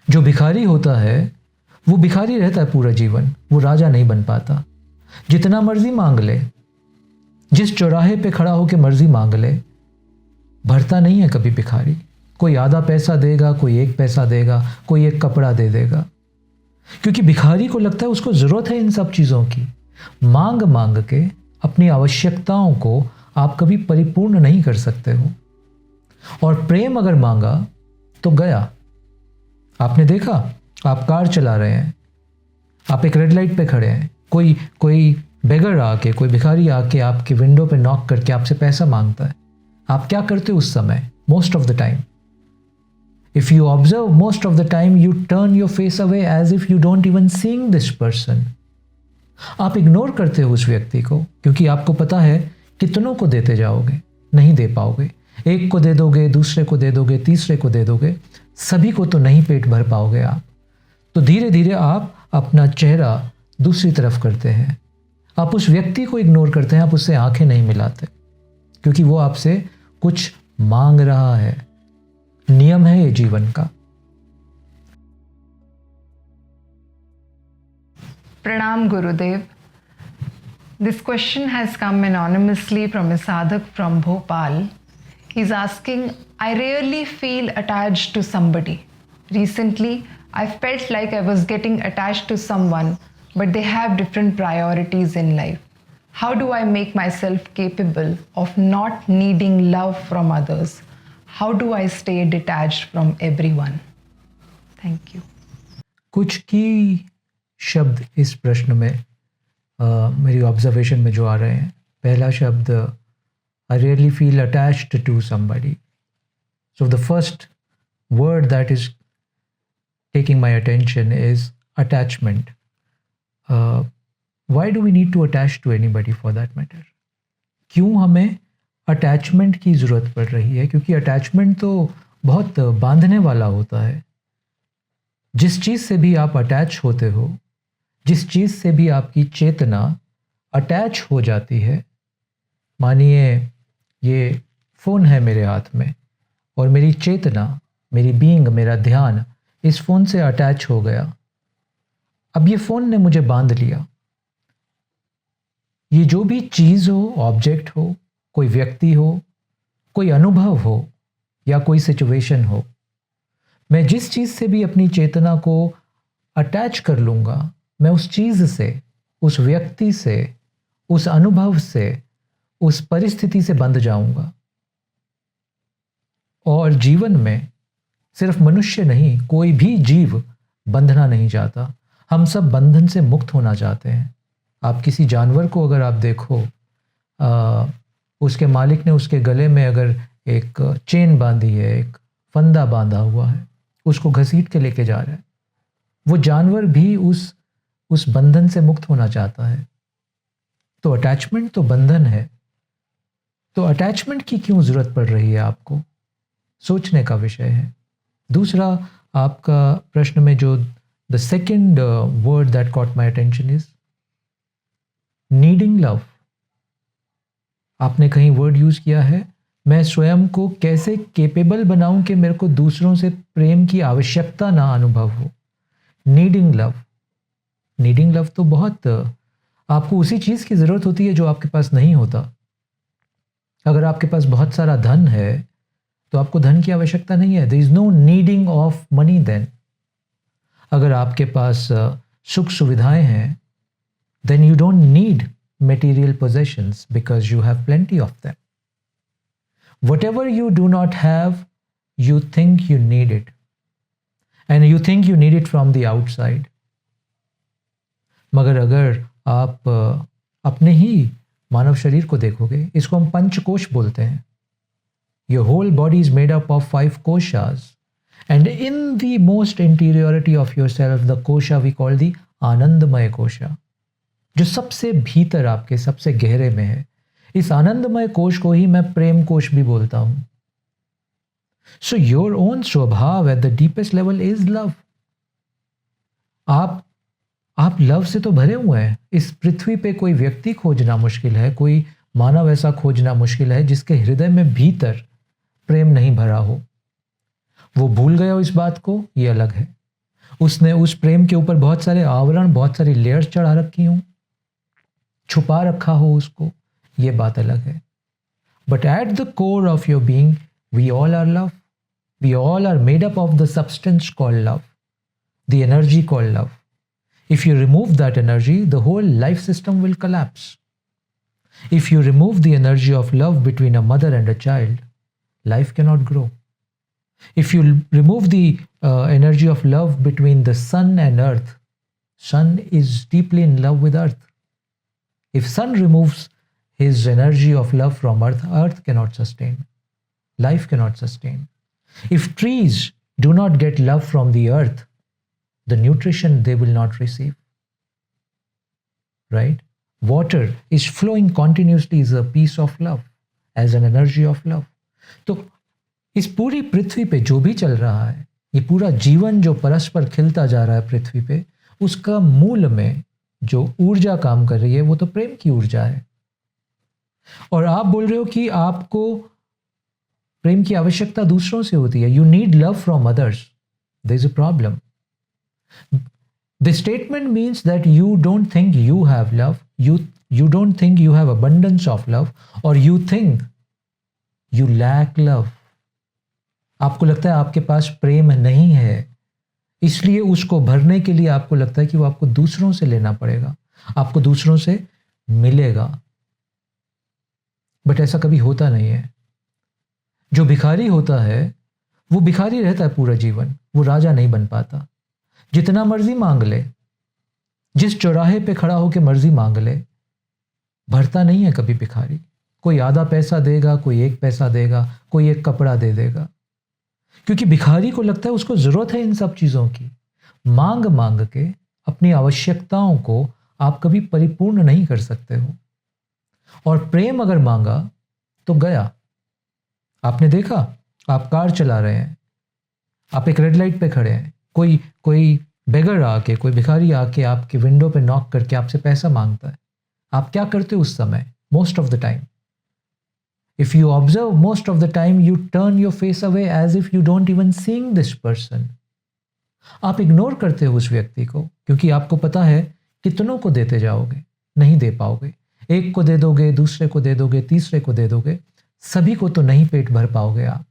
जो भिखारी होता है वो भिखारी रहता है पूरा जीवन, वो राजा नहीं बन पाता। जितना मर्जी मांग ले, जिस चौराहे पे खड़ा होकर मर्जी मांग ले, भरता नहीं है कभी भिखारी। कोई आधा पैसा देगा, कोई 1 पैसा देगा, कोई 1 कपड़ा दे देगा, क्योंकि भिखारी को लगता है उसको ज़रूरत है इन सब चीज़ों की। मांग मांग के अपनी आवश्यकताओं को आप कभी परिपूर्ण नहीं कर सकते हो। और प्रेम अगर मांगा तो गया। आपने देखा, आप कार चला रहे हैं, आप एक रेड लाइट पे खड़े हैं, कोई बेगर आके, कोई भिखारी आके आपके विंडो पे नॉक करके आपसे पैसा मांगता है। आप क्या करते हो उस समय? Most of the time, if you observe, most of the time you turn your face away as if you don't even seeing this person. आप इग्नोर करते हो उस व्यक्ति को, क्योंकि आपको पता है कितनों को देते जाओगे, नहीं दे पाओगे। 1 को दे दोगे, दूसरे को दे दोगे, तीसरे को दे दोगे, सभी को तो नहीं पेट भर पाओगे आप। तो धीरे धीरे आप अपना चेहरा दूसरी तरफ करते हैं, आप उस व्यक्ति को इग्नोर करते हैं, आप उससे आंखें नहीं मिलाते, क्योंकि वो आपसे कुछ मांग रहा है। नियम है ये जीवन का। Pranam Gurudev. This question has come anonymously from a sadhak from Bhopal. He's asking, I rarely feel attached to somebody. Recently, I felt like I was getting attached to someone, but they have different priorities in life. How do I make myself capable of not needing love from others? How do I stay detached from everyone? Thank you. कुछ की शब्द इस प्रश्न में मेरी observation में जो आ रहे हैं। पहला शब्द, I really feel attached to somebody. So the first word that is taking my attention is attachment. Why do we need to attach to anybody for that matter? क्यों हमें अटैचमेंट की ज़रूरत पड़ रही है? क्योंकि अटैचमेंट तो बहुत बांधने वाला होता है। जिस चीज़ से भी आप अटैच होते हो, जिस चीज़ से भी आपकी चेतना अटैच हो जाती है, मानिए ये फ़ोन है मेरे हाथ में और मेरी चेतना, मेरी बीइंग, मेरा ध्यान इस फ़ोन से अटैच हो गया। अब ये फ़ोन ने मुझे बांध लिया। ये जो भी चीज़ हो, ऑब्जेक्ट हो, कोई व्यक्ति हो, कोई अनुभव हो या कोई सिचुएशन हो, मैं जिस चीज़ से भी अपनी चेतना को अटैच कर लूँगा, मैं उस चीज़ से, उस व्यक्ति से, उस अनुभव से, उस परिस्थिति से बंध जाऊँगा। और जीवन में सिर्फ मनुष्य नहीं, कोई भी जीव बंधना नहीं चाहता। हम सब बंधन से मुक्त होना चाहते हैं। आप किसी जानवर को अगर आप देखो, उसके मालिक ने उसके गले में अगर एक चेन बांधी है, एक फंदा बांधा हुआ है, उसको घसीट के लेके जा रहा है, वो जानवर भी उस बंधन से मुक्त होना चाहता है। तो अटैचमेंट तो बंधन है। तो अटैचमेंट की क्यों ज़रूरत पड़ रही है आपको? सोचने का विषय है। दूसरा, आपका प्रश्न में जो the second word that caught my attention is needing love. आपने कहीं वर्ड यूज़ किया है, मैं स्वयं को कैसे केपेबल बनाऊं कि मेरे को दूसरों से प्रेम की आवश्यकता ना अनुभव हो। Needing love. नीडिंग लव तो बहुत, आपको उसी चीज़ की ज़रूरत होती है जो आपके पास नहीं होता। अगर आपके पास बहुत सारा धन है तो आपको धन की आवश्यकता नहीं है। There is no needing of money then. अगर आपके पास सुख सुविधाएं हैं, then you don't need material possessions because you have plenty of them. Whatever you do not have, you think you need it. And you think you need it from the outside. मगर अगर आप अपने ही मानव शरीर को देखोगे, इसको हम पंचकोश बोलते हैं। Your whole body is made up of 5 koshas. And in the most interiority of yourself, the kosha we call the आनंदमय कोशा, जो सबसे भीतर आपके सबसे गहरे में है। इस आनंदमय कोश को ही मैं प्रेम कोश भी बोलता हूं। सो योर ओन स्वभाव at the deepest level is love. आप लव से तो भरे हुए हैं। इस पृथ्वी पे कोई व्यक्ति खोजना मुश्किल है, कोई मानव ऐसा खोजना मुश्किल है जिसके हृदय में भीतर प्रेम नहीं भरा हो। वो भूल गया हो इस बात को, ये अलग है, उसने उस प्रेम के ऊपर बहुत सारे आवरण, बहुत सारी लेयर्स चढ़ा रखी हूँ, छुपा रखा हो उसको, ये बात अलग है। But at the core of your being we all are love, we all are made up of the substance called love, the energy called love. If you remove that energy, the whole life system will collapse. If you remove the energy of love between a mother and a child, life cannot grow. If you remove the energy of love between the sun and earth, sun is deeply in love with earth. If sun removes his energy of love from earth, earth cannot sustain. Life cannot sustain. If trees do not get love from the earth, the nutrition they will not receive. Right? Water is flowing continuously is a piece of love, as an energy of love. तो इस पूरी पृथ्वी पे जो भी चल रहा है, ये पूरा जीवन जो परस्पर खिलता जा रहा है पृथ्वी पे, उसका मूल में जो ऊर्जा काम कर रही है वो तो प्रेम की ऊर्जा है. और आप बोल रहे हो कि आपको प्रेम की आवश्यकता दूसरों से होती है. You need love from others. There is a problem. The statement means that you don't think you have love, you don't think you have abundance of love, or you think you lack love. आपको लगता है आपके पास प्रेम नहीं है, इसलिए उसको भरने के लिए आपको लगता है कि वो आपको दूसरों से लेना पड़ेगा, आपको दूसरों से मिलेगा. बट ऐसा कभी होता नहीं है. जो भिखारी होता है वो भिखारी रहता है पूरा जीवन, वो राजा नहीं बन पाता. जितना मर्जी मांग ले, जिस चौराहे पे खड़ा होकर मर्जी मांग ले, भरता नहीं है कभी भिखारी. कोई आधा पैसा देगा, कोई एक पैसा देगा, कोई एक कपड़ा दे देगा, क्योंकि भिखारी को लगता है उसको जरूरत है इन सब चीजों की. मांग मांग के अपनी आवश्यकताओं को आप कभी परिपूर्ण नहीं कर सकते हो. और प्रेम अगर मांगा तो गया. आपने देखा, आप कार चला रहे हैं, आप एक रेड लाइट पे खड़े हैं, कोई बेगर आके, कोई भिखारी आके आपके विंडो पे नॉक करके आपसे पैसा मांगता है. आप क्या करते हो उस समय? Most of the time, if you observe, most of the time you turn your face away as if you don't even seeing this person. आप इग्नोर करते हो उस व्यक्ति को, क्योंकि आपको पता है कितनों को देते जाओगे, नहीं दे पाओगे. एक को दे दोगे, दूसरे को दे दोगे, तीसरे को दे दोगे, सभी को तो नहीं पेट भर पाओगे आप.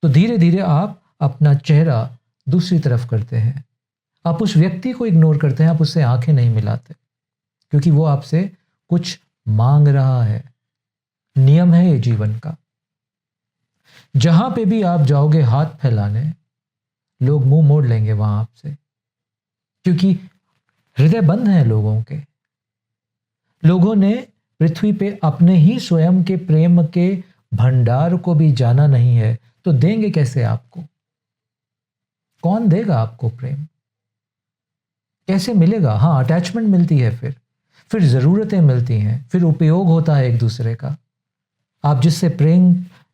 तो धीरे धीरे आप अपना चेहरा दूसरी तरफ करते हैं. आप उस व्यक्ति को इग्नोर करते हैं, आप उससे आंखें नहीं मिलाते, क्योंकि वो आपसे कुछ मांग रहा है. नियम है ये जीवन का. जहां पे भी आप जाओगे हाथ फैलाने, लोग मुंह मोड़ लेंगे वहां आपसे, क्योंकि हृदय बंद हैं लोगों के. लोगों ने पृथ्वी पे अपने ही स्वयं के प्रेम के भंडार को भी जाना नहीं है, तो देंगे कैसे आपको? कौन देगा आपको प्रेम? कैसे मिलेगा? हाँ, अटैचमेंट मिलती है, फिर ज़रूरतें मिलती हैं, फिर उपयोग होता है एक दूसरे का. आप जिससे प्रेम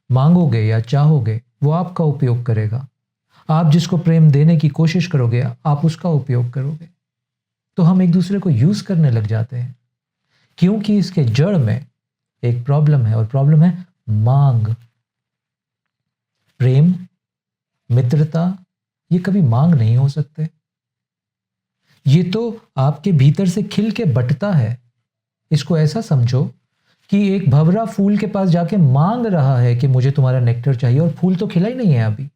मांगोगे या चाहोगे वो आपका उपयोग करेगा. आप जिसको प्रेम देने की कोशिश करोगे आप उसका उपयोग करोगे. तो हम एक दूसरे को यूज़ करने लग जाते हैं, क्योंकि इसके जड़ में एक प्रॉब्लम है, और प्रॉब्लम है मांग. प्रेम, मित्रता, ये कभी मांग नहीं हो सकते. ये तो आपके भीतर से खिल के बटता है. इसको ऐसा समझो कि एक भंवरा फूल के पास जाके मांग रहा है कि मुझे तुम्हारा नेक्टर चाहिए, और फूल तो खिला ही नहीं है अभी.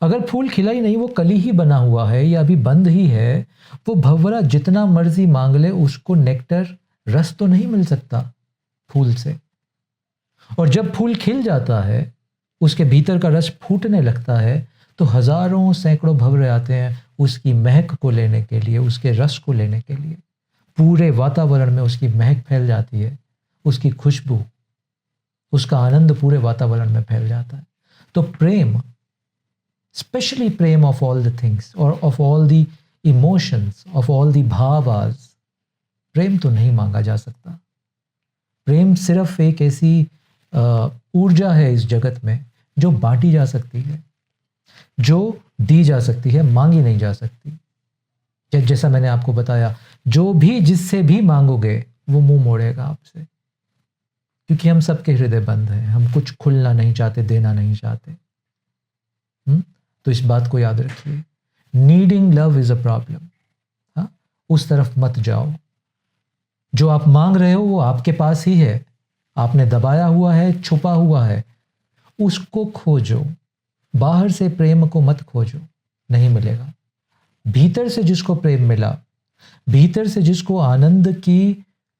अगर फूल खिला ही नहीं, वो कली ही बना हुआ है या अभी बंद ही है, वो भंवरा जितना मर्जी मांग ले, उसको नेक्टर, रस तो नहीं मिल सकता फूल से. और जब फूल खिल जाता है, उसके भीतर का रस फूटने लगता है, तो हजारों सैकड़ों भंवरे आते हैं उसकी महक को लेने के लिए, उसके रस को लेने के लिए. पूरे वातावरण में उसकी महक फैल जाती है, उसकी खुशबू, उसका आनंद पूरे वातावरण में फैल जाता है. तो प्रेम, स्पेशली प्रेम ऑफ ऑल द थिंग्स और of all the emotions, of all the भावास, प्रेम तो नहीं मांगा जा सकता. प्रेम सिर्फ एक ऐसी ऊर्जा है इस जगत में जो बांटी जा सकती है, जो दी जा सकती है, मांगी नहीं जा सकती. जैसा मैंने आपको बताया, जो भी जिससे भी मांगोगे वो मुंह मोड़ेगा आपसे, क्योंकि हम सबके हृदय बंद हैं. हम कुछ खुलना नहीं चाहते, देना नहीं चाहते. तो इस बात को याद रखिए. Needing love is a problem. हाँ, उस तरफ मत जाओ। जो आप मांग रहे हो वो आपके पास ही है, आपने दबाया हुआ है, छुपा हुआ है, उसको खोजो। बाहर से प्रेम को मत खोजो, नहीं मिलेगा। भीतर से जिसको प्रेम मिला, भीतर से जिसको आनंद की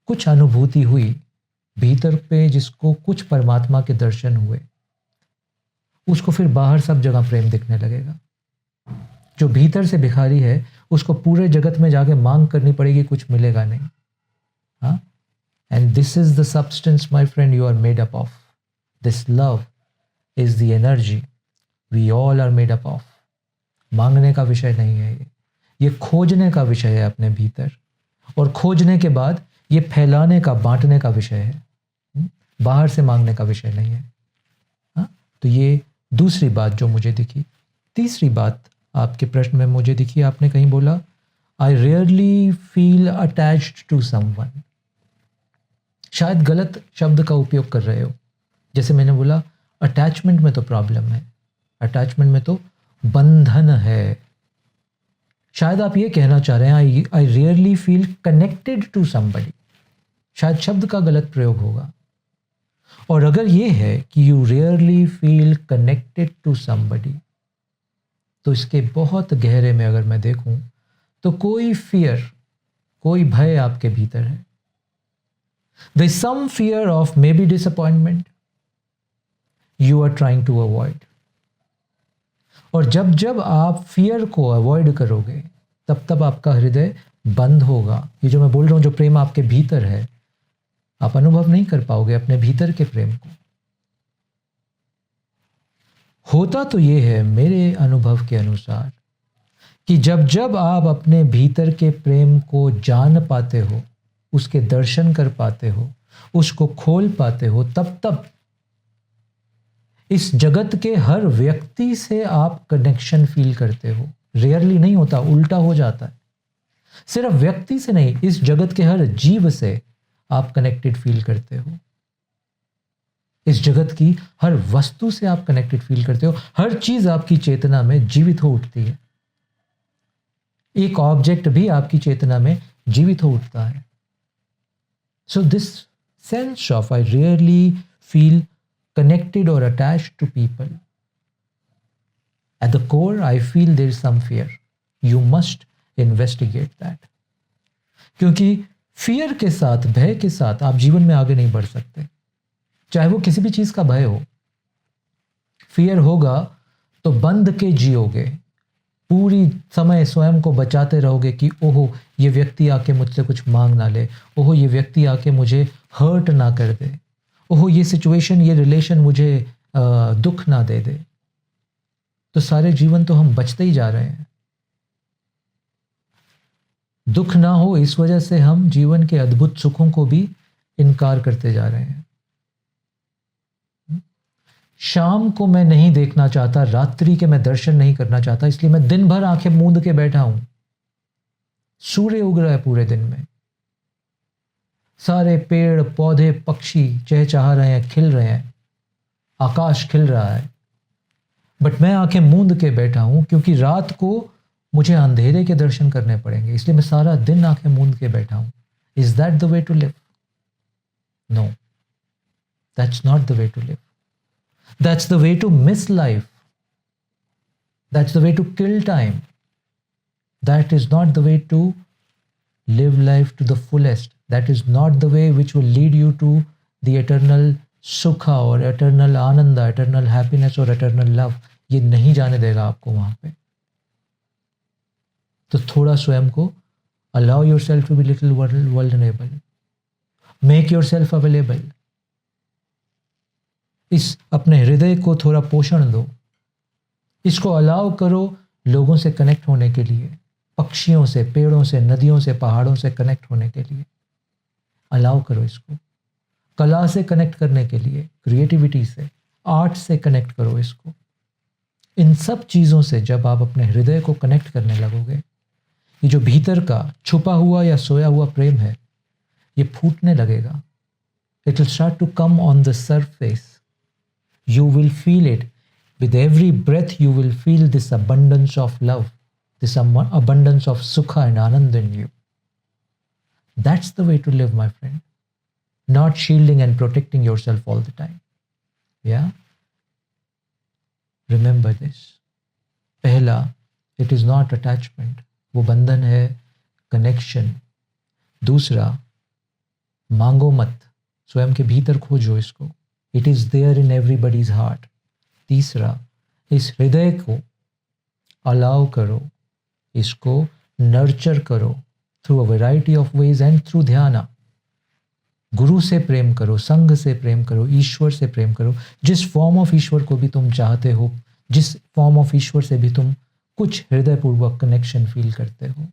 कुछ अनुभूति हुई, भीतर पे जिसको कुछ परमात्मा के दर्शन हुए, उसको फिर बाहर सब जगह प्रेम दिखने लगेगा। जो भीतर से भिखारी है उसको पूरे जगत में जाके मांग करनी पड़ेगी, कुछ मिलेगा नहीं। हाँ, and this is the substance my friend you are made up of. This love is the energy we all are made up of. मांगने का विषय नहीं है ये खोजने का विषय है अपने भीतर, और खोजने के बाद ये फैलाने का, बांटने का विषय है, बाहर से मांगने का विषय नहीं है। हाँ, तो ये दूसरी बात जो मुझे दिखी। तीसरी बात आपके प्रश्न में मुझे दिखी, आपने कहीं बोला I rarely feel attached to someone. शायद गलत शब्द का उपयोग कर रहे हो। जैसे मैंने बोला अटैचमेंट में तो प्रॉब्लम है, अटैचमेंट में तो बंधन है। शायद आप ये कहना चाह रहे हैं I rarely feel connected to somebody. शायद शब्द का गलत प्रयोग होगा। और अगर ये है कि you rarely feel connected to somebody, तो इसके बहुत गहरे में अगर मैं देखूं तो कोई फियर, कोई भय आपके भीतर है। There is some fear of maybe disappointment you are trying to avoid. और जब जब आप फियर को अवॉइड करोगे तब तब आपका हृदय बंद होगा। ये जो मैं बोल रहा हूं, जो प्रेम आपके भीतर है, आप अनुभव नहीं कर पाओगे अपने भीतर के प्रेम को। होता तो ये है मेरे अनुभव के अनुसार कि जब जब आप अपने भीतर के प्रेम को जान पाते हो, उसके दर्शन कर पाते हो, उसको खोल पाते हो, तब तब इस जगत के हर व्यक्ति से आप कनेक्शन फील करते हो। रेयरली नहीं होता, उल्टा हो जाता है। सिर्फ व्यक्ति से नहीं, इस जगत के हर जीव से आप कनेक्टेड फील करते हो। इस जगत की हर वस्तु से आप कनेक्टेड फील करते हो। हर चीज आपकी चेतना में जीवित हो उठती है। एक ऑब्जेक्ट भी आपकी चेतना में जीवित हो उठता है। So this sense of I rarely feel connected or attached to people, at the core I feel there is some fear. You must investigate that. क्योंकि फियर के साथ, भय के साथ आप जीवन में आगे नहीं बढ़ सकते। चाहे वो किसी भी चीज का भय हो, फियर होगा तो बंद के जियोगे। पूरी समय स्वयं को बचाते रहोगे कि ओहो ये व्यक्ति आके मुझसे कुछ मांग ना ले, ओहो ये व्यक्ति आके मुझे हर्ट ना कर दे, ओहो ये सिचुएशन, ये रिलेशन मुझे दुख ना दे दे। तो सारे जीवन तो हम बचते ही जा रहे हैं। दुख ना हो इस वजह से हम जीवन के अद्भुत सुखों को भी इनकार करते जा रहे हैं। शाम को मैं नहीं देखना चाहता, रात्रि के मैं दर्शन नहीं करना चाहता, इसलिए मैं दिन भर आंखें मूंद के बैठा हूं। सूर्य उग रहा है पूरे दिन में, सारे पेड़ पौधे पक्षी चहचहा रहे हैं, खिल रहे हैं, आकाश खिल रहा है, बट मैं आंखें मूंद के बैठा हूं क्योंकि रात को मुझे अंधेरे के दर्शन करने पड़ेंगे, इसलिए मैं सारा दिन आंखें मूंद के बैठा हूं। Is that the way to live? No, that's not the way to live. That's the way to miss life. That's the way to kill time. That is not the way to live life to the fullest. That is not the way which will lead you to the eternal sukha or eternal ananda, eternal happiness or eternal love. ये नहीं जाने देगा आपको वहां पे। तो थोड़ा स्वयं को allow yourself to be little vulnerable. Make yourself available. इस अपने हृदय को थोड़ा पोषण दो। इसको अलाउ करो लोगों से कनेक्ट होने के लिए, पक्षियों से, पेड़ों से, नदियों से, पहाड़ों से कनेक्ट होने के लिए अलाउ करो इसको। कला से कनेक्ट करने के लिए, क्रिएटिविटी से, आर्ट से कनेक्ट करो इसको। इन सब चीज़ों से जब आप अपने हृदय को कनेक्ट करने लगोगे, ये जो भीतर का छुपा हुआ या सोया हुआ प्रेम है, ये फूटने लगेगा। It will start to come on the surface. You will feel it with every breath. You will feel this abundance of love this abundance of sukha and anand in you. That's the way to live, my friend. Not shielding and protecting yourself all the time. Yeah? Remember this. पहला, it is not attachment. वो बंधन है connection. दूसरा, मांगो मत, स्वयं के भीतर खोजो इसको. It is there in everybody's heart. तीसरा, इस हृदय को अलाउ करो, इसको नर्चर करो through a variety of ways and through ध्यान. गुरु से प्रेम करो, संघ से प्रेम करो, ईश्वर से प्रेम करो. जिस फॉर्म ऑफ ईश्वर को भी तुम चाहते हो, जिस फॉर्म ऑफ ईश्वर से भी तुम कुछ हृदयपूर्वक कनेक्शन फील करते हो,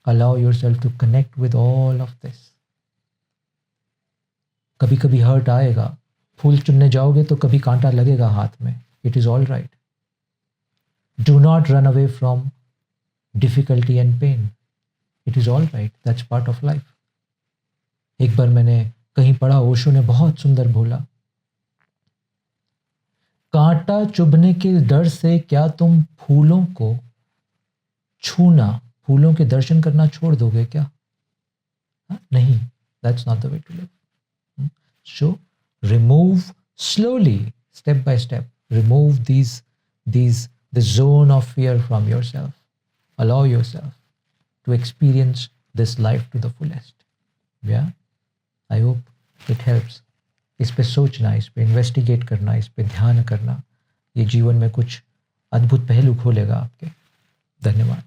allow yourself to connect with all of this. कभी कभी हर्ट आएगा, फूल चुनने जाओगे तो कभी कांटा लगेगा हाथ में. It is all right. Do not run away from difficulty and pain. It is all right. That's part of life. एक बार मैंने कहीं पढ़ा, ओशो ने बहुत सुंदर बोला, कांटा चुभने के डर से क्या तुम फूलों को छूना, फूलों के दर्शन करना छोड़ दोगे क्या? नहीं. That's not the way to live. So remove slowly, step by step, remove the zone of fear from yourself. Allow yourself to experience this life to the fullest. Yeah? I hope it helps. इस पे सोचना, इस पे investigate करना, इस पे ध्यान करना, ये जीवन में कुछ अद्भुत पहलू खोलेगा आपके. धन्यवाद.